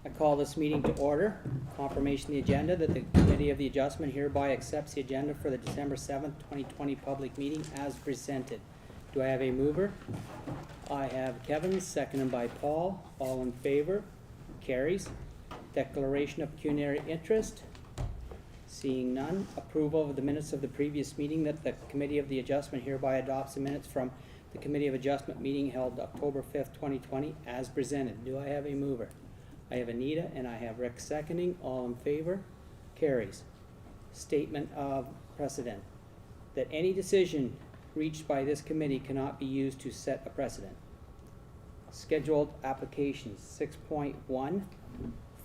I call this meeting to order. Confirmation of the agenda that the Committee of the Adjustment hereby accepts the agenda for the December 7th, 2020 public meeting as presented. Do I have a mover? I have Kevin, seconded by Paul. All in favor? Carries. Declaration of pecuniary interest. Seeing none. Approval of the minutes of the previous meeting that the Committee of the Adjustment hereby adopts the minutes from the Committee of Adjustment meeting held October 5th, 2020 as presented. Do I have a mover? I have Anita and I have Rick seconding. All in favor? Carries. Statement of precedent. That any decision reached by this committee cannot be used to set a precedent. Scheduled applications. 6.1.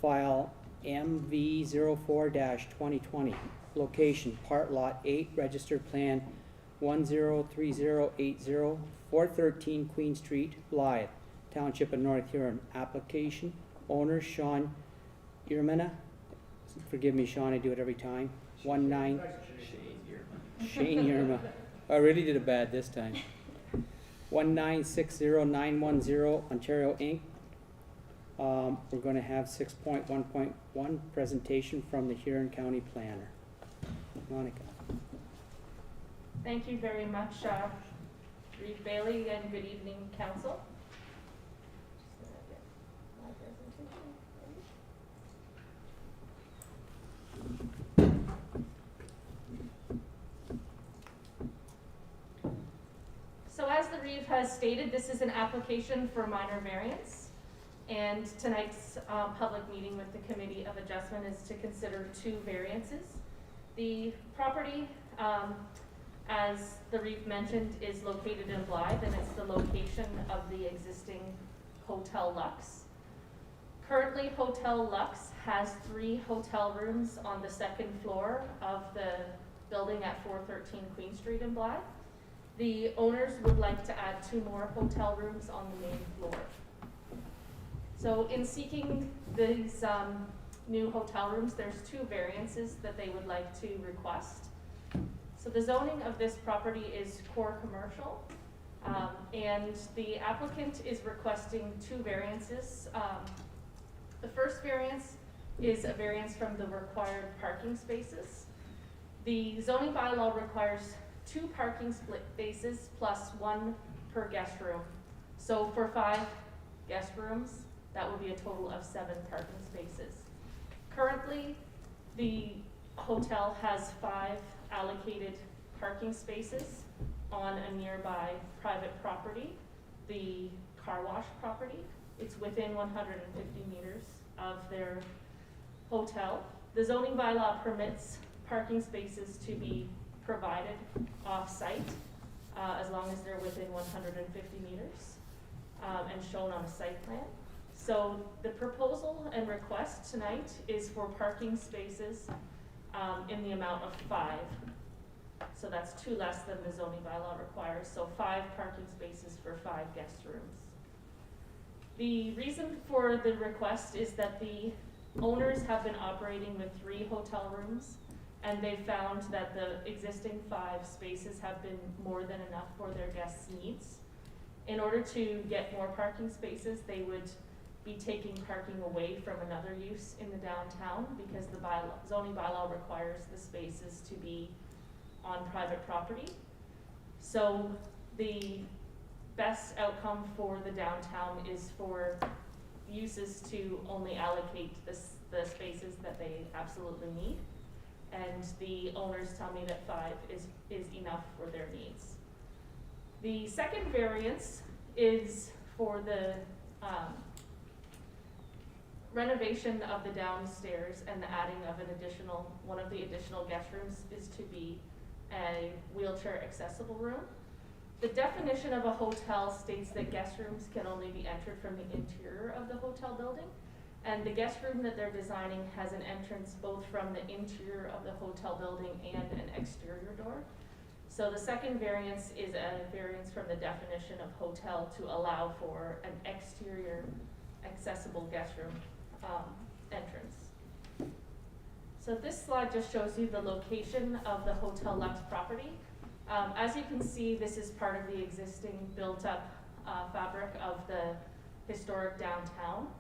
File MV04-2020. Location, Part Lot 8, Registered Plan 103080, 413 Queen Street, Blythe, Township of North Huron. Application, owner Sean Yermina. Forgive me, Sean, I do it every time. Shane Yerma. I really did it bad this time. 1960910 Ontario Inc. We're going to have 6.1.1 presentation from the Huron County Planner. Monica. Thank you very much, Reeve Bailey, and good evening, Council. Just gonna get my presentation ready. So as the Reeve has stated, this is an application for minor variance. And tonight's public meeting with the Committee of Adjustment is to consider two variances. The property, as the Reeve mentioned, is located in Blythe, and it's the location of the existing Hotel Lux. Currently, Hotel Lux has 3 hotel rooms on the 2nd floor of the building at 413 Queen Street in Blythe. The owners would like to add 2 more hotel rooms on the main floor. So in seeking these new hotel rooms, there's 2 variances that they would like to request. So the zoning of this property is core commercial, and the applicant is requesting 2 variances. The first variance is a variance from the required parking spaces. The zoning bylaw requires 2 parking spaces plus 1 per guest room. So for 5 guest rooms, that would be a total of 7 parking spaces. Currently, the hotel has 5 allocated parking spaces on a nearby private property, the car wash property. It's within 150 meters of their hotel. The zoning bylaw permits parking spaces to be provided off-site as long as they're within 150 meters and shown on a site plan. So the proposal and request tonight is for parking spaces in the amount of 5. So that's 2 less than the zoning bylaw requires. So 5 parking spaces for 5 guest rooms. The reason for the request is that the owners have been operating with 3 hotel rooms, and they found that the existing 5 spaces have been more than enough for their guests' needs. In order to get more parking spaces, they would be taking parking away from another use in the downtown because the zoning bylaw requires the spaces to be on private property. So the best outcome for the downtown is for uses to only allocate the spaces that they absolutely need. And the owners tell me that 5 is enough for their needs. The second variance is for the renovation of the downstairs, and the adding of one of the additional guest rooms is to be a wheelchair accessible room. The definition of a hotel states that guest rooms can only be entered from the interior of the hotel building, and the guest room that they're designing has an entrance both from the interior of the hotel building and an exterior door. So the second variance is a variance from the definition of hotel to allow for an exterior accessible guest room entrance. So this slide just shows you the location of the Hotel Lux property. As you can see, this is part of the existing built-up fabric of the historic downtown.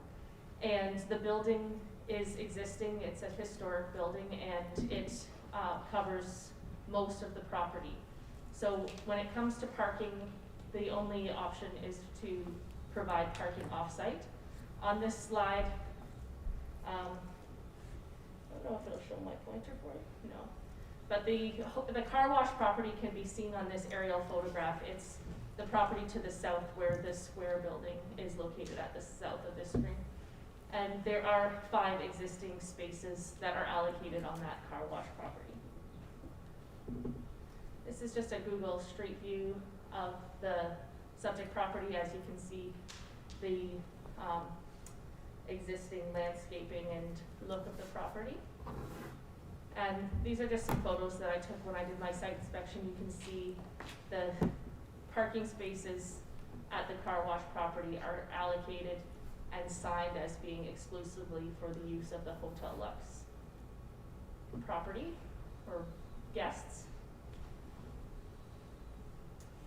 And the building is existing, it's a historic building, and it covers most of the property. So when it comes to parking, the only option is to provide parking off-site. On this slide, I don't know if it'll show my pointer for you, no. But the car wash property can be seen on this aerial photograph. It's the property to the south where this square building is located at the south of this screen. And there are 5 existing spaces that are allocated on that car wash property. This is just a Google Street View of the subject property. As you can see, the existing landscaping and look of the property. And these are just some photos that I took when I did my site inspection. You can see the parking spaces at the car wash property are allocated and signed as being exclusively for the use of the Hotel Lux property or guests.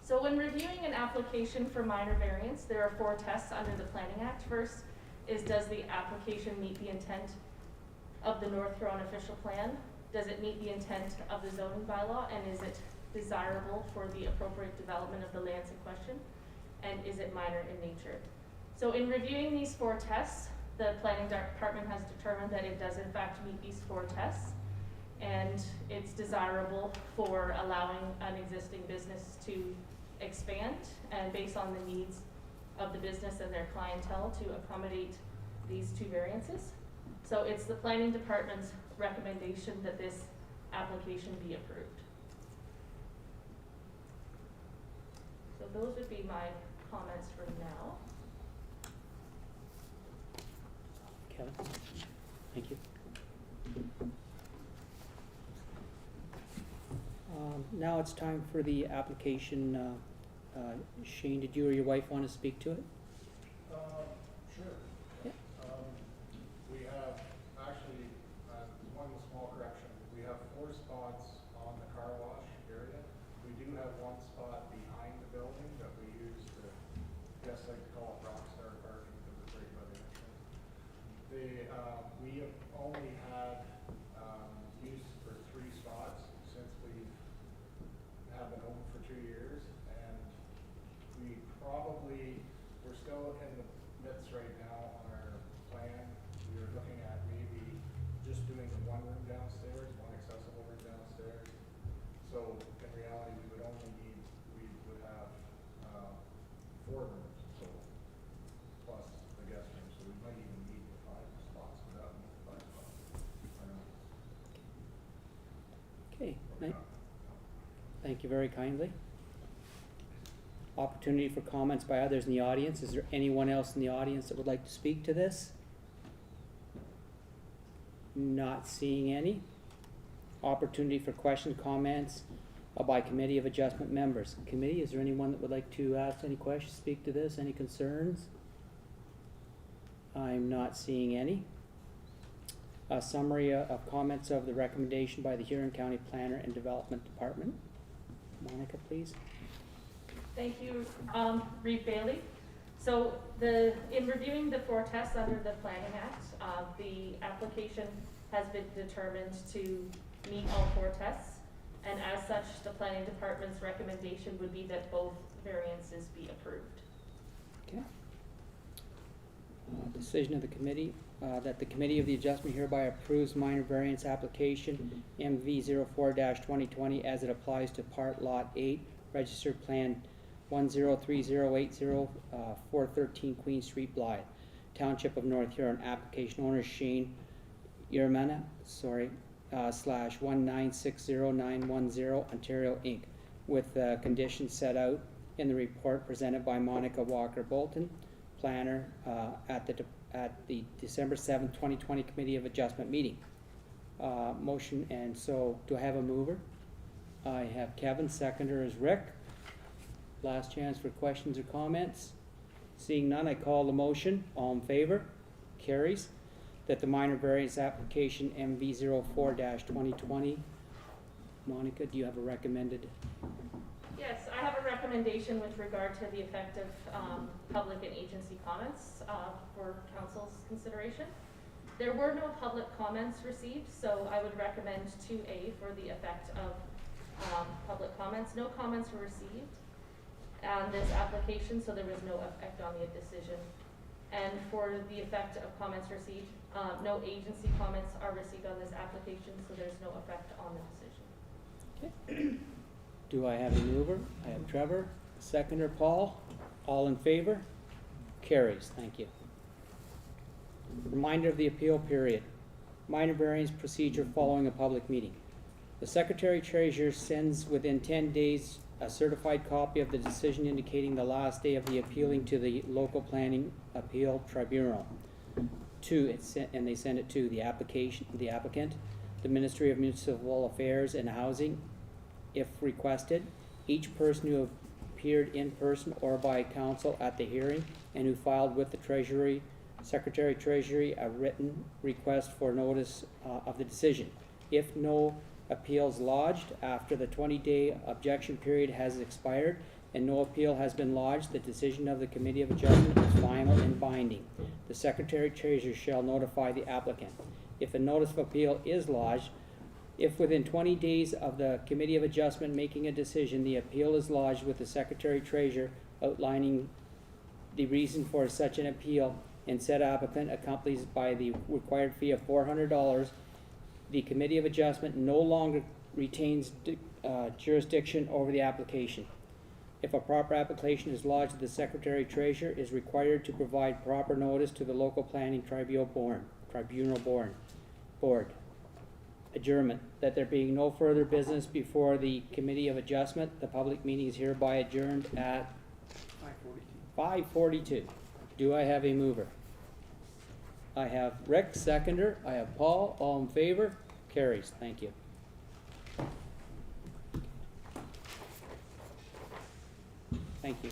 So when reviewing an application for minor variance, there are 4 tests under the Planning Act. First is, does the application meet the intent of the North Huron official plan? Does it meet the intent of the zoning bylaw, and is it desirable for the appropriate development of the lands in question? And is it minor in nature? So in reviewing these 4 tests, the planning department has determined that it does in fact meet these 4 tests, and it's desirable for allowing an existing business to expand, and based on the needs of the business and their clientele to accommodate these 2 variances. So it's the planning department's recommendation that this application be approved. So those would be my comments for now. Kevin? Thank you. Now it's time for the application. Shane, did you or your wife want to speak to it? Sure. Yeah. We have actually, one small correction, we have 4 spots on the car wash area. We do have 1 spot behind the building that we use to, I guess like to call it rockstar parking because it's right by the entrance. We have only had use for 3 spots since we've been open for 2 years, and we're still in the midst right now on our plan. We were looking at maybe just doing the 1 room downstairs, 1 accessible room downstairs. So in reality, we would have 4 rooms, so plus the guest room, so we might even need the 5 spots without the 5 spots. I don't know. Okay, thank you very kindly. Opportunity for comments by others in the audience. Is there anyone else in the audience that would like to speak to this? Not seeing any. Opportunity for questions, comments by Committee of Adjustment members. Committee, is there anyone that would like to ask any questions, speak to this, any concerns? I'm not seeing any. A summary of comments of the recommendation by the Huron County Planner and Development Department. Monica, please. Thank you, Reeve Bailey. So in reviewing the 4 tests under the Planning Act, the application has been determined to meet all 4 tests, and as such, the Planning Department's recommendation would be that both variances be approved. Okay. Decision of the committee, that the Committee of the Adjustment hereby approves minor variance application MV04-2020 as it applies to Part Lot 8, Registered Plan 103080, 413 Queen Street, Blythe, Township of North Huron. Application owner Shane Yermana, / 1960910 Ontario Inc., with conditions set out in the report presented by Monica Walker Bolton, planner, at the December 7th, 2020 Committee of Adjustment meeting. Motion, and so do I have a mover? I have Kevin, seconder is Rick. Last chance for questions or comments. Seeing none, I call the motion. All in favor? Carries. That the minor variance application MV04-2020. Monica, do you have a recommended? Yes, I have a recommendation recommendation with regard to the effect of public and agency comments for council's consideration. There were no public comments received, so I would recommend 2A for the effect of public comments. No comments were received on this application, so there was no effect on the decision. And for the effect of comments received, no agency comments are received on this application, so there's no effect on the decision. Do I have a mover? I have Trevor. Seconder, Paul. All in favor? Carries. Thank you. Reminder of the appeal period. Minor variance procedure following a public meeting. The Secretary Treasurer sends within 10 days a certified copy of the decision indicating the last day of the appealing to the local planning appeal tribunal. And they send it to the applicant, the Ministry of Municipal Affairs and Housing, if requested, each person who appeared in person or by counsel at the hearing and who filed with the Secretary Treasury a written request for notice of the decision. If no appeals lodged after the 20-day objection period has expired and no appeal has been lodged, the decision of the Committee of Adjustment is final and binding. The Secretary Treasurer shall notify the applicant. If a notice of appeal is lodged, if within 20 days of the Committee of Adjustment making a decision, the appeal is lodged with the Secretary Treasurer outlining the reason for such an appeal and said applicant accompanied by the required fee of $400, the Committee of Adjustment no longer retains jurisdiction over the application. If a proper application is lodged, the Secretary Treasurer is required to provide proper notice to the local planning tribunal board. Adjournment. That there being no further business before the Committee of Adjustment, the public meeting is hereby adjourned at 5:42. Do I have a mover? I have Rick, seconder. I have Paul. All in favor? Carries. Thank you. Thank you.